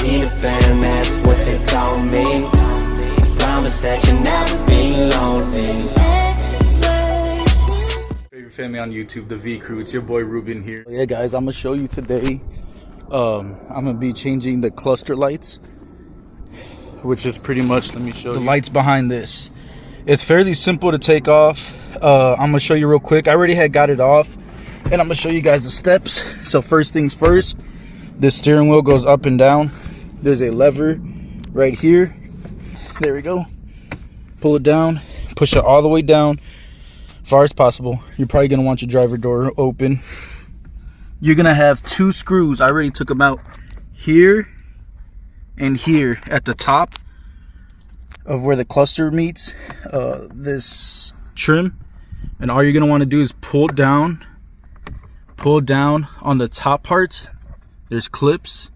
Need a fan, that's what they call me. Promise that you'll never be lonely. Favorite family on YouTube, the V Crew. It's your boy Ruben here. Yeah, guys, I'm gonna show you today. I'm gonna be changing the cluster lights, which is pretty much, let me show you the lights behind this. It's fairly simple to take off. I'm gonna show you real quick. I already had got it off, and I'm gonna show you guys the steps. So first things first, this steering wheel goes up and down. There's a lever right here. There we go. Pull it down, push it all the way down as far as possible. You're probably gonna want your driver door open. You're gonna have two screws. I already took them out here and here at the top of where the cluster meets this trim. And all you're gonna want to do is pull down on the top parts. There's clips,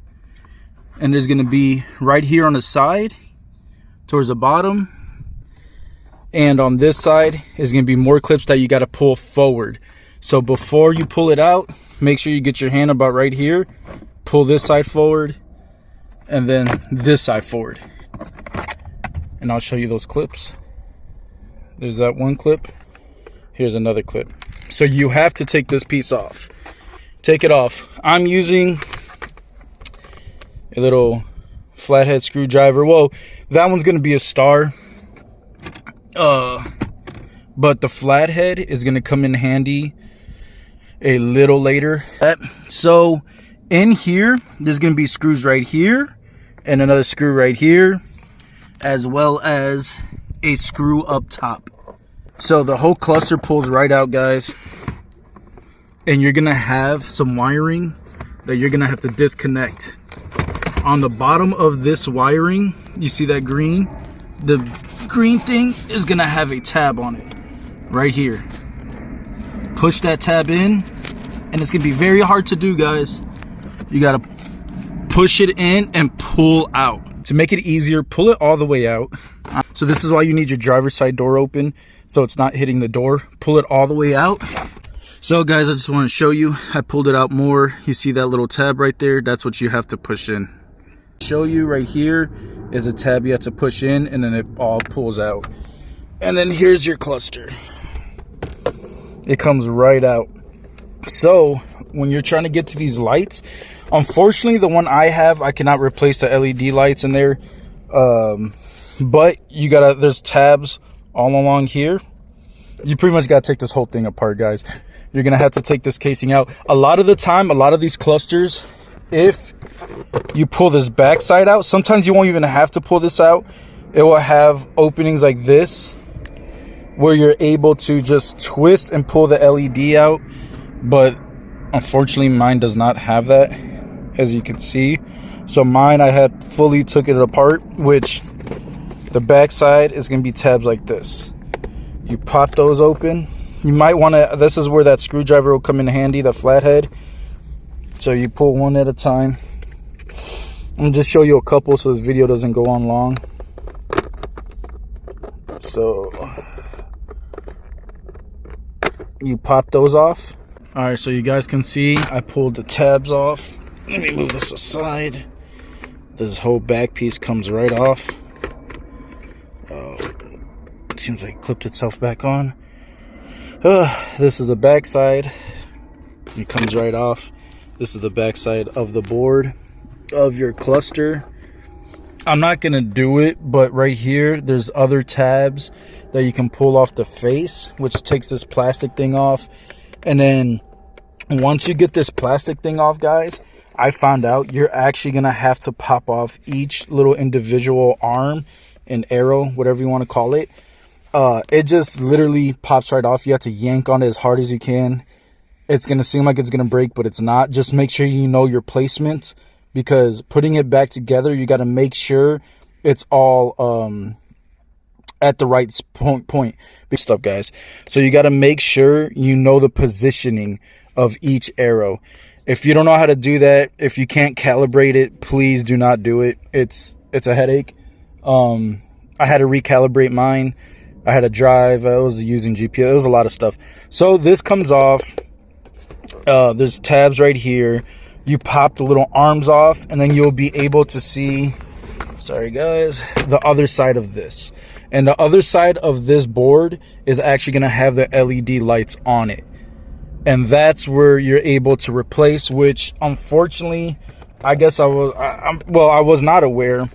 and there's gonna be right here on the side towards the bottom, and on this side is gonna be more clips that you got to pull forward. So before you pull it out, make sure you get your hand about right here, pull this side forward, and then this side forward, and I'll show you those clips. There's that one clip, here's another clip. So you have to take this piece off. Take it off. I'm using a little flathead screwdriver. Well, that one's gonna be a star, but the flathead is gonna come in handy a little later. So in here, there's gonna be screws right here and another screw right here, as well as a screw up top. So the whole cluster pulls right out, guys, and you're gonna have some wiring that you're gonna have to disconnect. On the bottom of this wiring, you see that green? The green thing is gonna have a tab on it right here. Push that tab in, and it's gonna be very hard to do, guys. You gotta push it in and pull out. To make it easier, pull it all the way out. So this is why you need your driver's side door open, so it's not hitting the door. Pull it all the way out. So guys, I just want to show you, I pulled it out more. You see that little tab right there? That's what you have to push in. Show you right here is a tab you have to push in, and then it all pulls out. And then here's your cluster. It comes right out. So when you're trying to get to these lights, unfortunately the one I have, I cannot replace the LED lights in there, but you gotta, there's tabs all along here. You pretty much gotta take this whole thing apart, guys. You're gonna have to take this casing out. A lot of the time, a lot of these clusters, if you pull this back side out, sometimes you won't even have to pull this out. It will have openings like this where you're able to just twist and pull the LED out, but unfortunately mine does not have that, as you can see. So mine, I had fully took it apart, which the back side is going to be tabs like this. You pop those open. You might want to, this is where that screwdriver will come in handy, the flathead. So you pull one at a time. I'm going to just show you a couple so this video doesn't go on long. So you pop those off. All right, so you guys can see I pulled the tabs off. Let me move this aside. This whole back piece comes right off. It seems like it clipped itself back on. This is the back side. It comes right off. This is the back side of the board of your cluster. I'm not gonna do it, but right here there's other tabs that you can pull off the face, which takes this plastic thing off. And then once you get this plastic thing off, guys, I found out you're actually gonna have to pop off each little individual arm and arrow, whatever you want to call it. It just literally pops right off. You have to yank on it as hard as you can. It's gonna seem like it's gonna break, but it's not. Just make sure you know your placements, because putting it back together, you got to make sure it's all at the right point. Big stuff, guys. So you got to make sure you know the positioning of each arrow. If you don't know how to do that, if you can't calibrate it, please do not do it. It's a headache. I had to recalibrate mine. I had to drive. I was using GPS. It was a lot of stuff. So this comes off. There's tabs right here. You pop the little arms off, and then you'll be able to see, sorry guys, the other side of this. And the other side of this board is actually going to have the LED lights on it. And that's where you're able to replace, which unfortunately, I guess I was not aware.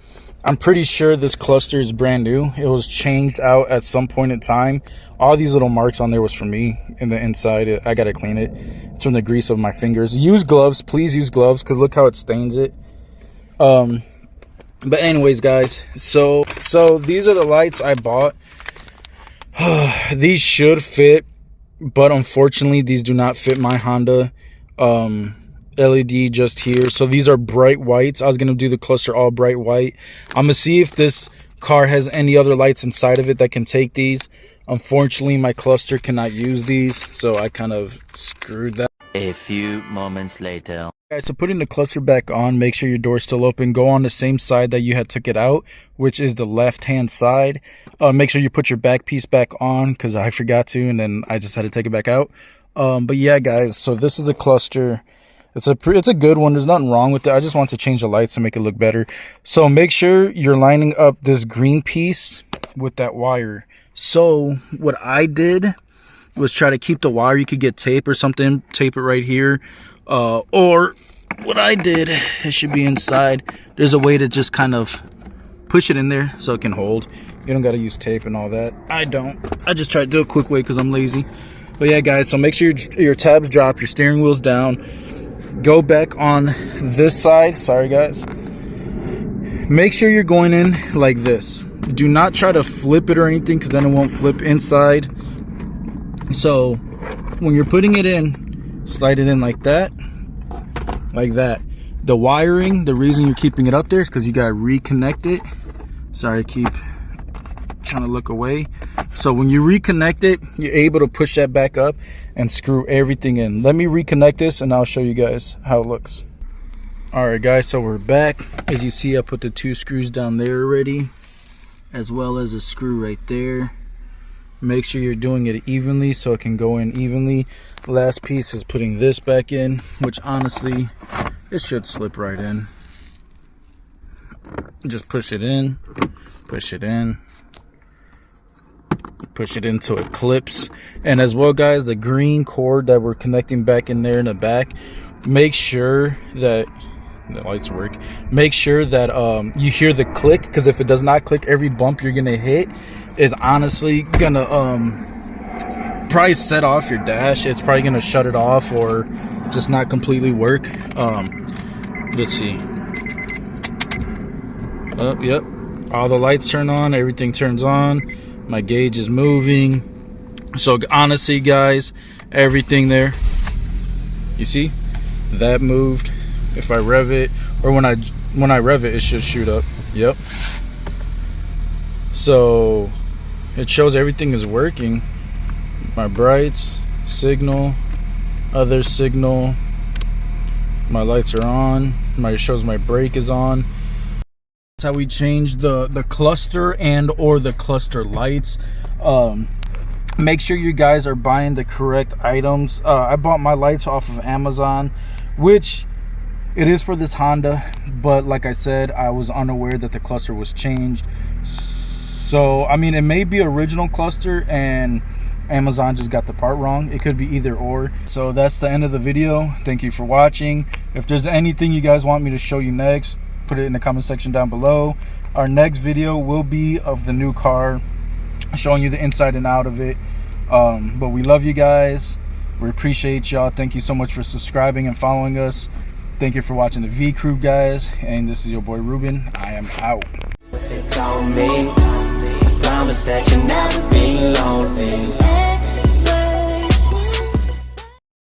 I'm pretty sure this cluster is brand new. It was changed out at some point in time. All these little marks on there was for me in the inside. I gotta clean it. It's from the grease of my fingers. Use gloves, please use gloves, because look how it stains it. But anyways, guys, so these are the lights I bought. These should fit, but unfortunately these do not fit my Honda LED just here. So these are bright whites. I was gonna do the cluster all bright white. I'm gonna see if this car has any other lights inside of it that can take these. Unfortunately, my cluster cannot use these, so I kind of screwed that. A few moments later. Guys, so putting the cluster back on, make sure your door's still open. Go on the same side that you had took it out, which is the left hand side. Make sure you put your back piece back on, because I forgot to, and then I just had to take it back out. But yeah, guys, so this is the cluster. It's a good one. There's nothing wrong with it. I just want to change the lights to make it look better. So make sure you're lining up this green piece with that wire. So what I did was try to keep the wire. You could get tape or something, tape it right here. Or what I did, it should be inside. There's a way to just kind of push it in there so it can hold. You don't got to use tape and all that. I don't. I just try to do a quick way because I'm lazy. But yeah, guys, so make sure your tabs drop, your steering wheel's down. Go back on this side. Sorry, guys. Make sure you're going in like this. Do not try to flip it or anything, because then it won't flip inside. So when you're putting it in, slide it in like that. Like that. The wiring, the reason you're keeping it up there is because you got to reconnect it. Sorry, I keep trying to look away. So when you reconnect it, you're able to push that back up and screw everything in. Let me reconnect this and I'll show you guys how it looks. Alright guys, so we're back. As you see, I put the 2 screws down there already, as well as a screw right there. Make sure you're doing it evenly so it can go in evenly. Last piece is putting this back in, which honestly, it should slip right in. Just push it in, push it in, push it into it clips. And as well, guys, the green cord that we're connecting back in there in the back, make sure that the lights work. Make sure that you hear the click, because if it does not click, every bump you're gonna hit is honestly gonna probably set off your dash. It's probably gonna shut it off or just not completely work. Let's see. Oh, yep, all the lights turn on, everything turns on, my gauge is moving. So honestly, guys, everything there, you see that moved. If I rev it, or when I rev it, it should shoot up. Yep. So it shows everything is working. My brights, signal, other signal, my lights are on, it shows my brake is on. That's how we change the cluster and or the cluster lights. Make sure you guys are buying the correct items. I bought my lights off of Amazon, which it is for this Honda, but like I said, I was unaware that the cluster was changed. So I mean, it may be original cluster and Amazon just got the part wrong. It could be either or. So that's the end of the video. Thank you for watching. If there's anything you guys want me to show you next, put it in the comment section down below. Our next video will be of the new car, showing you the inside and out of it. But we love you guys. We appreciate y'all. Thank you so much for subscribing and following us. Thank you for watching the V Crew, guys. And this is your boy Ruben. I am out. They call me. I promise that you'll never be lonely.